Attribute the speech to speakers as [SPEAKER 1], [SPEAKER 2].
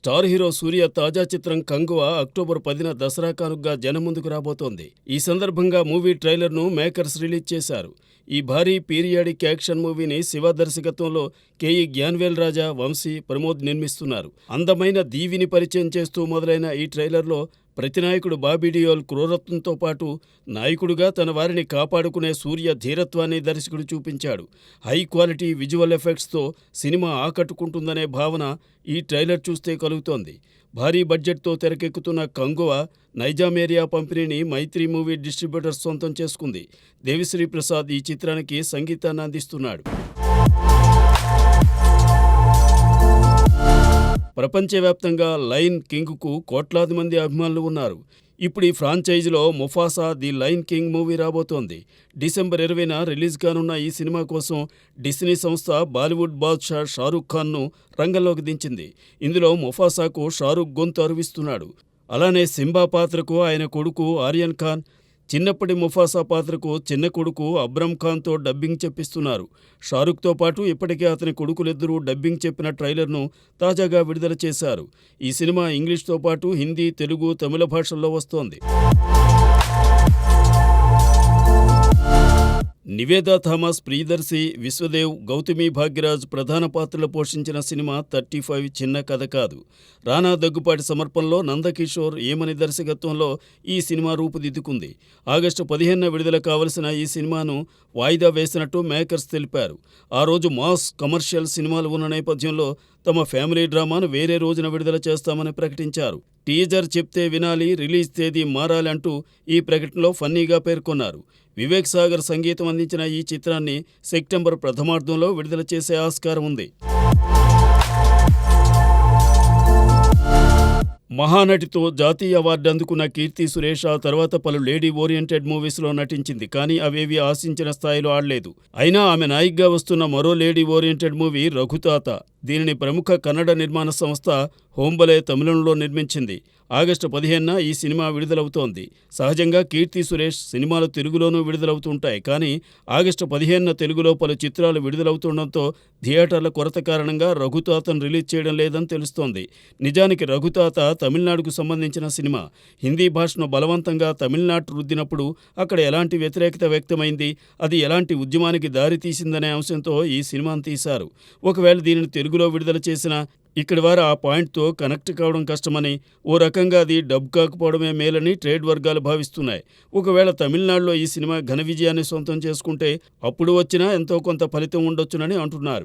[SPEAKER 1] Star hero సూర్య తాజా చిత్రం Kanguva October 10న Dasara కానుకగా జనం ముందుకు రాబోతోంది. ఈ సందర్భంగా మూవీ ట్రైలర్ను మేకర్స్ రిలీజ్ చేశారు. ఈ భారీ పీరియాడిక్ యాక్షన్ మూవీని శివ దర్శకత్వంలో కెఈ జ్ఞానవేల్ రాజా, వంశీ, ప్రమోద్ నిర్మిస్తున్నారు. అందమైన దీవిని పరిచయం చేస్తూ మొదలైన ఈ ట్రైలర్లో ప్రతినాయకుడు బాబీ డియోల్ క్రూరత్వంతో పాటు నాయకుడిగా తన వారిని కాపాడుకునే సూర్య ధీరత్వాన్ని దర్శకుడు చూపించాడు. హై క్వాలిటీ విజువల్ ఎఫెక్ట్స్తో సినిమా ఆకట్టుకుంటుందనే భావన ఈ ట్రైలర్ చూస్తే కలుగుతోంది. భారీ బడ్జెట్తో తెరకెక్కుతున్న కంగువ నైజాం ఏరియా పంపిణీని మైత్రి మూవీ డిస్ట్రిబ్యూటర్స్ సొంతం చేసుకుంది. దేవిశ్రీ ప్రసాద్ ఈ చిత్రానికి సంగీతాన్ని అందిస్తున్నాడు. ప్రపంచవ్యాప్తంగా లయన్ కింగ్కు కోట్లాది మంది అభిమానులు ఉన్నారు. ఇప్పుడు ఈ ఫ్రాంచైజీలో Mufasa the lion king movie రాబోతోంది. డిసెంబర్ 20న రిలీజ్ కానున్న ఈ సినిమా కోసం డిస్నీ సంస్థ బాలీవుడ్ బాద్షా షారూఖ్ ఖాన్ను రంగంలోకి దించింది. ఇందులో ముఫాసాకు షారూఖ్ గొంతు అరువిస్తున్నాడు. అలానే సింబా పాత్రకు ఆయన కొడుకు ఆర్యన్ ఖాన్, చిన్నప్పటి ముఫాసా పాత్రకు చిన్న కొడుకు అబ్రమ్ ఖాన్తో డబ్బింగ్ చెప్పిస్తున్నారు. షారూఖ్తో పాటు ఇప్పటికే అతని కొడుకులిద్దరూ డబ్బింగ్ చెప్పిన ట్రైలర్ను తాజాగా విడుదల చేశారు. ఈ సినిమా ఇంగ్లీష్తో పాటు హిందీ, తెలుగు, తమిళ భాషల్లో వస్తోంది. నివేదా థామస్, ప్రియదర్శి, విశ్వదేవ్, గౌతమి భాగ్యరాజ్ ప్రధాన పాత్రలు పోషించిన సినిమా 35 చిన్న కథ కాదు. రానా దగ్గుపాటి సమర్పణలో నందకిషోర్, ఏమని దర్శకత్వంలో ఈ సినిమా రూపుదిద్దుకుంది. ఆగస్టు 15న విడుదల కావలసిన ఈ సినిమాను వాయిదా వేసినట్టు మేకర్స్ తెలిపారు. ఆ రోజు మాస్ కమర్షియల్ సినిమాలు ఉన్న నేపథ్యంలో తమ ఫ్యామిలీ డ్రామాను వేరే రోజున విడుదల చేస్తామని ప్రకటించారు. టీజర్ చెప్తే వినాలి, రిలీజ్ తేదీ మారాలి అంటూ ఈ ప్రకటనలో ఫన్నీగా పేర్కొన్నారు. వివేక్ సాగర్ సంగీతం అందించిన ఈ చిత్రాన్ని సెప్టెంబర్ ప్రథమార్థంలో విడుదల చేసే ఆస్కారం ఉంది. మహానటితో జాతీయ అవార్డు అందుకున్న కీర్తి సురేష్ ఆ తర్వాత పలు లేడీ ఓరియంటెడ్ మూవీస్లో నటించింది. కానీ అవేవి ఆశించిన స్థాయిలో ఆడలేదు. అయినా ఆమె నాయికగా వస్తున్న మరో లేడీ ఓరియంటెడ్ మూవీ రఘుతాత. దీనిని ప్రముఖ కన్నడ నిర్మాణ సంస్థ హోంబలే తమిళంలో నిర్మించింది. ఆగస్టు 15న ఈ సినిమా విడుదలవుతోంది. సహజంగా కీర్తి సురేష్ సినిమాలు తెలుగులోనూ విడుదలవుతుంటాయి. కానీ ఆగస్టు 15న తెలుగులో పలు చిత్రాలు విడుదలవుతుండటంతో థియేటర్ల కొరత కారణంగా రఘుతాతను రిలీజ్ చేయడం లేదని తెలుస్తోంది. నిజానికి రఘుతాత తమిళనాడుకు సంబంధించిన సినిమా. హిందీ భాషను బలవంతంగా తమిళనాడు రుద్దినప్పుడు అక్కడ ఎలాంటి వ్యతిరేకత వ్యక్తమైంది, అది ఎలాంటి ఉద్యమానికి దారితీసిందనే అంశంతో ఈ సినిమాను తీశారు. ఒకవేళ దీనిని తెలుగులో విడుదల చేసినా ఇక్కడి వారు ఆ పాయింట్తో కనెక్ట్ కావడం కష్టమని, ఓ రకంగా అది డబ్ కాకపోవడమే మేలని ట్రేడ్ వర్గాలు భావిస్తున్నాయి. ఒకవేళ తమిళనాడులో ఈ సినిమా ఘన విజయాన్ని సొంతం చేసుకుంటే అప్పుడు వచ్చినా ఎంతో కొంత ఫలితం ఉండొచ్చునని అంటున్నారు.